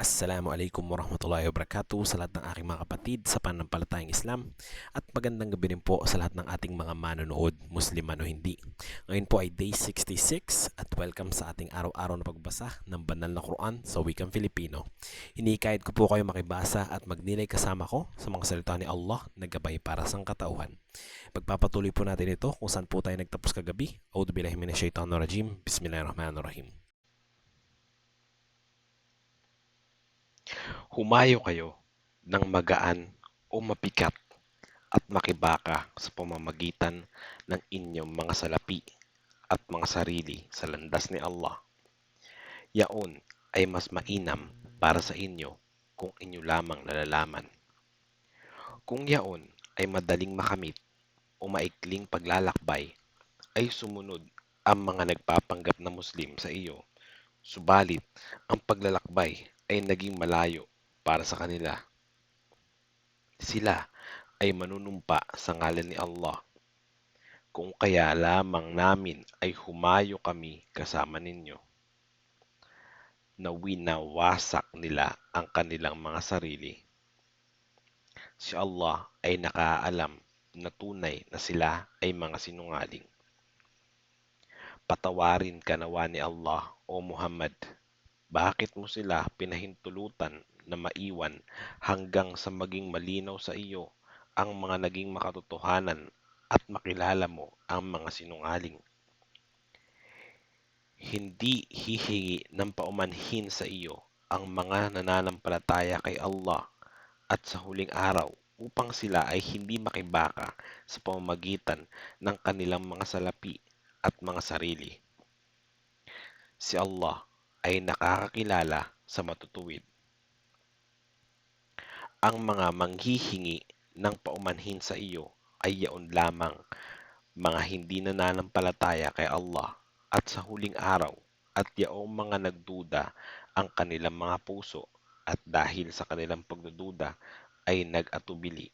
Assalamualaikum warahmatullahi wabarakatuh sa lahat ng aking mga kapatid sa pananampalatayang Islam at magandang gabi rin po sa lahat ng ating mga manonood, Muslim man o hindi. Ngayon po ay day 66 at welcome sa ating araw-araw na pagbasa ng banal na Quran sa wikang Filipino. Hinikayat ko po kayo makibasa at magnilay kasama ko sa mga salita ni Allah na gabay para sa katauhan. Pagpapatuloy po natin ito kung saan po tayo nagtapos kagabi. A'udzubillahi minasyaitonirrajim. Bismillahirrahmanirrahim. Humayo kayo ng magaan o mapikat at makibaka sa pamamagitan ng inyong mga salapi at mga sarili sa landas ni Allah. Yaon ay mas mainam para sa inyo kung inyo lamang nalalaman. Kung yaon ay madaling makamit o maikling paglalakbay, ay sumunod ang mga nagpapanggap na Muslim sa iyo. Subalit, ang paglalakbay ay naging malayo para sa kanila. Sila ay manunumpa sa ngalan ni Allah. Kung kaya lamang namin ay humayo kami kasama ninyo, na winawasak nila ang kanilang mga sarili. Si Allah ay nakaalam na tunay na sila ay mga sinungaling. Patawarin ka nawa ni Allah, o Muhammad. Bakit mo sila pinahintulutan na maiwan hanggang sa maging malinaw sa iyo ang mga naging makatotohanan at makilala mo ang mga sinungaling? Hindi hihingi ng paumanhin sa iyo ang mga nananampalataya kay Allah at sa huling araw upang sila ay hindi makibaka sa pamamagitan ng kanilang mga salapi at mga sarili. Si Allah ay nakakakilala sa matutuwid. Ang mga manghihingi ng paumanhin sa iyo ay yaon lamang mga hindi nananampalataya kay Allah at sa huling araw at yaong mga nagduda ang kanilang mga puso at dahil sa kanilang pagdududa ay nag-atubili.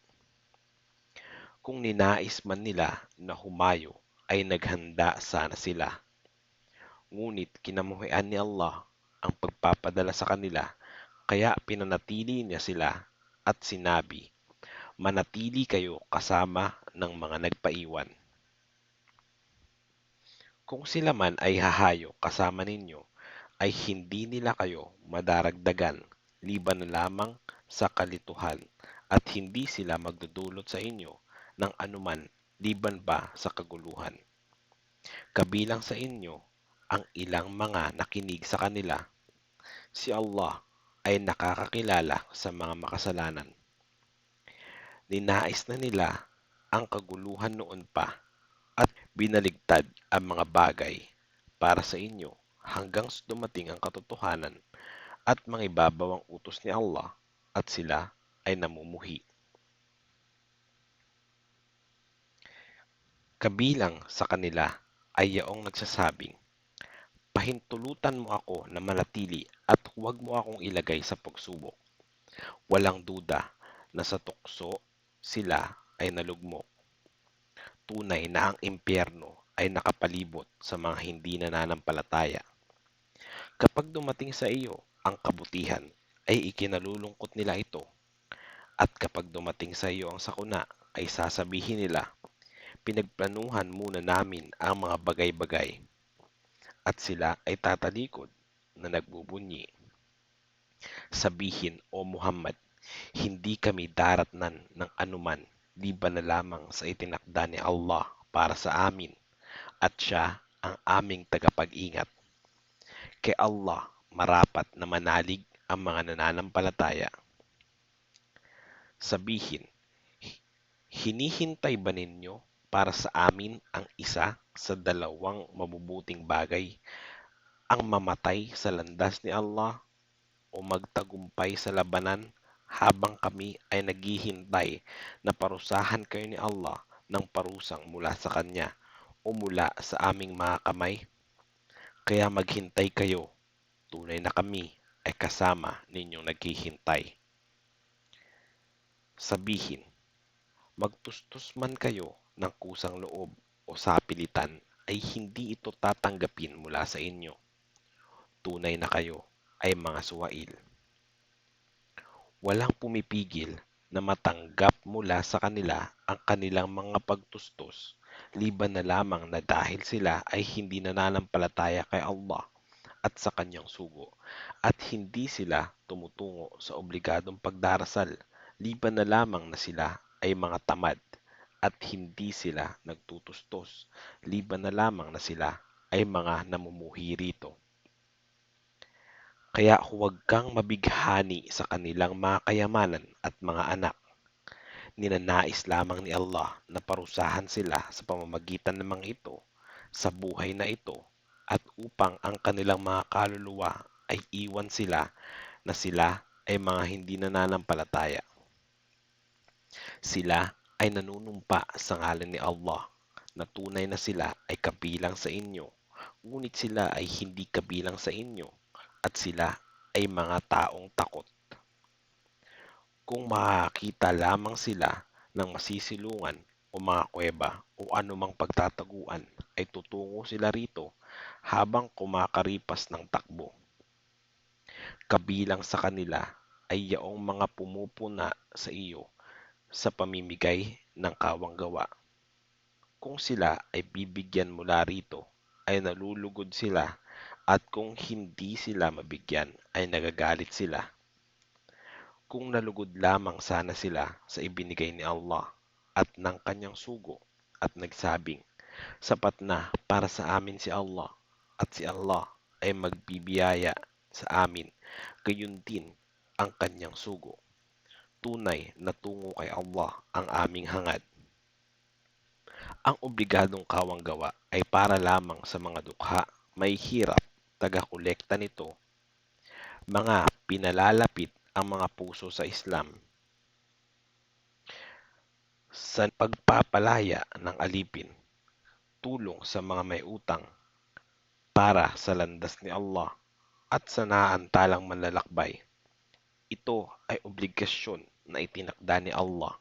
Kung ninais man nila na humayo ay naghanda sana sila. Ngunit kinamuhian ni Allah ang pagpapadala sa kanila kaya pinanatili niya sila at sinabi, manatili kayo kasama ng mga nagpaiwan. Kung sila man ay hahayo kasama ninyo, ay hindi nila kayo madaragdagan liban na lamang sa kalituhan at hindi sila magdudulot sa inyo ng anuman liban ba sa kaguluhan. Kabilang sa inyo ang ilang mga nakinig sa kanila. Si Allah ay nakakakilala sa mga makasalanan. Ninais na nila ang kaguluhan noon pa at binaligtad ang mga bagay para sa inyo hanggang dumating ang katotohanan at mangibabaw ang utos ni Allah at sila ay namumuhi. Kabilang sa kanila ay yaong nagsasabing, pahintulutan mo ako na manatili at huwag mo akong ilagay sa pagsubok. Walang duda na sa tukso sila ay nalugmok. Tunay na ang impyerno ay nakapalibot sa mga hindi nananampalataya. Kapag dumating sa iyo ang kabutihan, ay ikinalulungkot nila ito. At kapag dumating sa iyo ang sakuna, ay sasabihin nila, pinagplanuhan muna namin ang mga bagay-bagay. At sila ay tatalikod na nagbubunyi. Sabihin, O Muhammad, hindi kami daratnan ng anuman liban na lamang sa itinakda ni Allah para sa amin at siya ang aming tagapag-ingat. Kay Allah marapat na manalig ang mga nananampalataya. Sabihin, hinihintay ba ninyo para sa amin ang isa sa dalawang mabubuting bagay, ang mamatay sa landas ni Allah o magtagumpay sa labanan habang kami ay naghihintay na parusahan kayo ni Allah ng parusang mula sa Kanya o mula sa aming mga kamay? Kaya maghintay kayo, tunay na kami ay kasama ninyong naghihintay. Sabihin, magtustos man kayo ng kusang loob o sapilitan ay hindi ito tatanggapin mula sa inyo. Tunay na kayo ay mga suwail. Walang pumipigil na matanggap mula sa kanila ang kanilang mga pagtustos, liban na lamang na dahil sila ay hindi nananampalataya kay Allah at sa kanyang sugo, at hindi sila tumutungo sa obligadong pagdarasal, liban na lamang na sila ay mga tamad, at hindi sila nagtutustos, liban na lamang na sila ay mga namumuhi rito. Kaya huwag kang mabighani sa kanilang mga kayamanan at mga anak. Ninanais lamang ni Allah na parusahan sila sa pamamagitan ng mga ito sa buhay na ito, at upang ang kanilang mga kaluluwa ay iwan sila na sila ay mga hindi nananampalataya. Sila ay nanunumpa sa ngalan ni Allah na tunay na sila ay kabilang sa inyo, ngunit sila ay hindi kabilang sa inyo, at sila ay mga taong takot. Kung makakita lamang sila ng masisilungan o mga kuweba o anumang pagtataguan, ay tutungo sila rito habang kumakaripas ng takbo. Kabilang sa kanila ay yaong mga pumupuna sa iyo sa pamimigay ng kawanggawa. Kung sila ay bibigyan mula rito, ay nalulugod sila, at kung hindi sila mabigyan, ay nagagalit sila. Kung nalugod lamang sana sila sa ibinigay ni Allah at ng kanyang sugo, at nagsabing, sapat na para sa amin si Allah, at si Allah ay magbibiyaya sa amin, gayon din ang kanyang sugo. Tunay na tungo kay Allah ang aming hangad. Ang obligadong kawanggawa ay para lamang sa mga dukha, may hirap, taga-kolekta nito, mga pinalalapit ang mga puso sa Islam, sa pagpapalaya ng alipin, tulong sa mga may utang, para sa landas ni Allah, at sa naantalang manlalakbay. Ito ay obligasyon na itinakda ni Allah.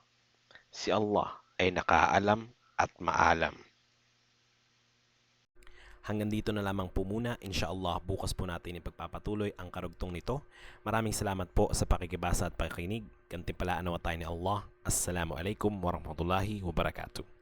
Si Allah ay nakaalam at maalam. Hanggang dito na lamang po muna. Inshallah, bukas po natin ipagpapatuloy ang karugtong nito. Maraming salamat po sa pakikibasa at pakikinig. Gantimpalaan nawa tayo ni Allah. Assalamualaikum warahmatullahi wabarakatuh.